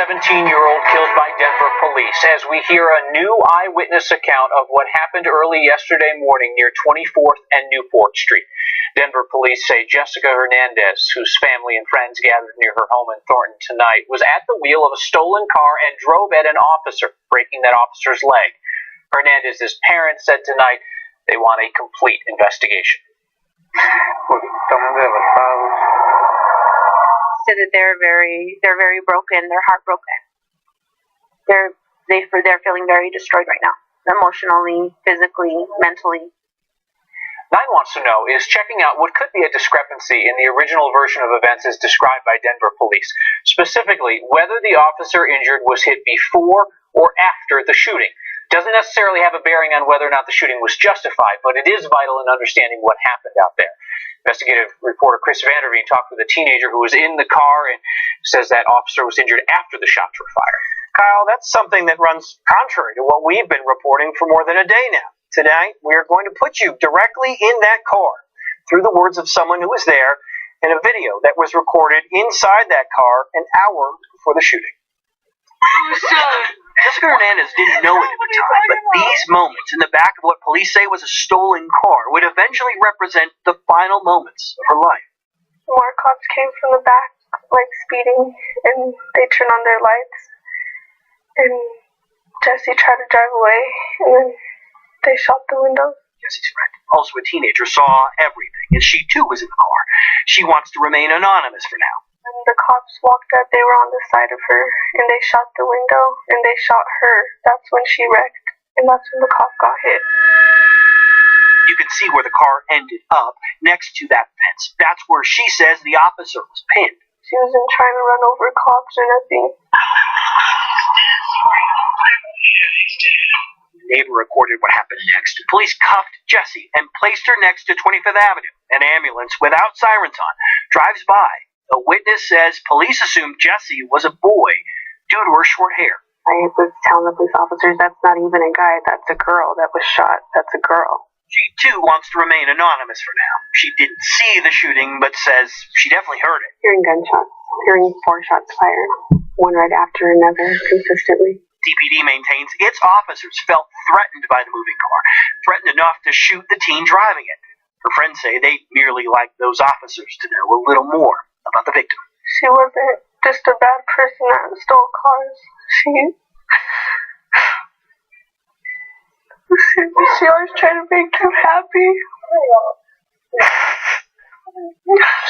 17-year-old killed by Denver police as we hear a new eyewitness account of what happened early yesterday morning near 24th and Newport Street. Denver police say Jessie Hernandez, whose family and friends gathered near her home in Thornton tonight, was at the wheel of a stolen car and drove at an officer, breaking that officer's leg. Hernandez's parents said tonight they want a complete investigation. Said that they're very broken. They're heartbroken. They're feeling very destroyed right now, emotionally, physically, mentally. 9 wants to know is checking out what could be a discrepancy in the original version of events as described by Denver police, specifically whether the officer injured was hit before or after the shooting. Doesn't necessarily have a bearing on whether or not the shooting was justified, but it is vital in understanding what happened out there. Investigative reporter Chris Vanderveen talked with a teenager who was in the car and says that officer was injured after the shots were fired. Kyle, that's something that runs contrary to what we've been reporting for more than a day now. Tonight, we are going to put you directly in that car through the words of someone who was there in a video that was recorded inside that car an hour before the shooting. Jessica Hernandez didn't know it at the time, but these moments in the back of what police say was a stolen car would eventually represent the final moments of her life. More cops came from the back, speeding, and they turned on their lights. And Jessie tried to drive away, and then they shot the window. Jessie's friend, also a teenager, saw everything, and she too was in the car. She wants to remain anonymous for now. When the cops walked up, they were on the side of her, and they shot the window, and they shot her. That's when she wrecked, and that's when the cop got hit. You can see where the car ended up, next to that fence. That's where she says the officer was pinned. She wasn't trying to run over cops or nothing. The neighbor recorded what happened next. Police cuffed Jessie and placed her next to 25th Avenue. An ambulance without sirens on drives by. A witness says police assumed Jessie was a boy due to her short hair. I was telling the police officers that's not even a guy, that's a girl that was shot. That's a girl. She too wants to remain anonymous for now. She didn't see the shooting, but says she definitely heard it. Hearing gunshots, hearing 4 shots fired, one right after another, consistently. DPD maintains its officers felt threatened by the moving car, threatened enough to shoot the teen driving it. Her friends say they merely like those officers to know a little more about the victim. She wasn't just a bad person that stole cars. She always tried to make him happy.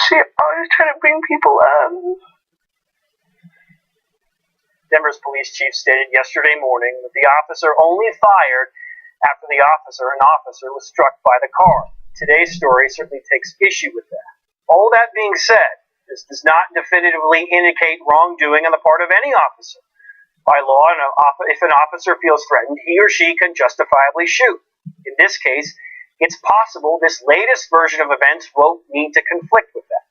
She always tried to bring people up. Denver's police chief stated yesterday morning that the officer only fired after an officer was struck by the car. Today's story certainly takes issue with that. All that being said, this does not definitively indicate wrongdoing on the part of any officer. By law, if an officer feels threatened, he or she can justifiably shoot. In this case, it's possible this latest version of events won't need to conflict with that.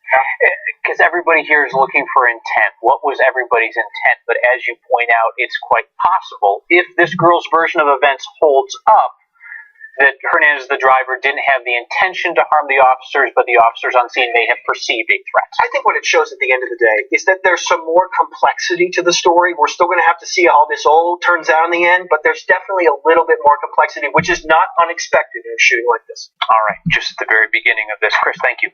Because everybody here is looking for intent. What was everybody's intent? But as you point out, it's quite possible, if this girl's version of events holds up, that Hernandez, the driver, didn't have the intention to harm the officers, but the officers on scene may have perceived a threat. I think what it shows at the end of the day is that there's some more complexity to the story. We're still going to have to see how this all turns out in the end, but there's definitely a little bit more complexity, which is not unexpected in a shooting like this. All right, just at the very beginning of this. Chris, thank you.